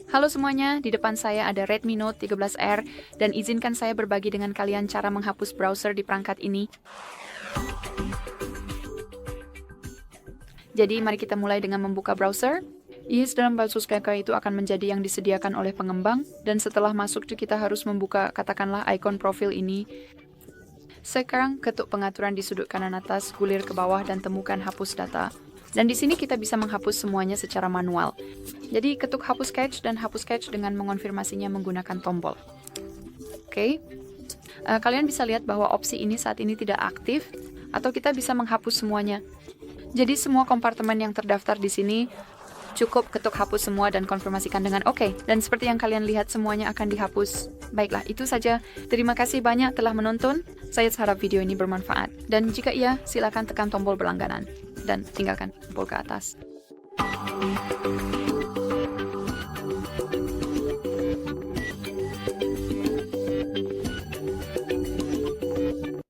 Halo semuanya, di depan saya ada Redmi Note 13R dan izinkan saya berbagi dengan kalian cara menghapus browser di perangkat ini. Jadi mari kita mulai dengan membuka browser. Yes, dalam Hapus Data itu akan menjadi yang disediakan oleh pengembang, dan setelah masuk kita harus membuka katakanlah ikon profil ini. Sekarang ketuk pengaturan di sudut kanan atas, gulir ke bawah dan temukan hapus data. Dan di sini kita bisa menghapus semuanya secara manual. Jadi ketuk hapus cache dan hapus cache dengan mengonfirmasinya menggunakan tombol. Oke. Kalian bisa lihat bahwa opsi ini saat ini tidak aktif, atau kita bisa menghapus semuanya. Jadi semua kompartemen yang terdaftar di sini cukup ketuk hapus semua dan konfirmasikan dengan oke. Dan seperti yang kalian lihat semuanya akan dihapus. Baiklah, itu saja. Terima kasih banyak telah menonton. Saya harap video ini bermanfaat. Dan jika iya, silakan tekan tombol berlangganan dan tinggalkan tombol ke atas.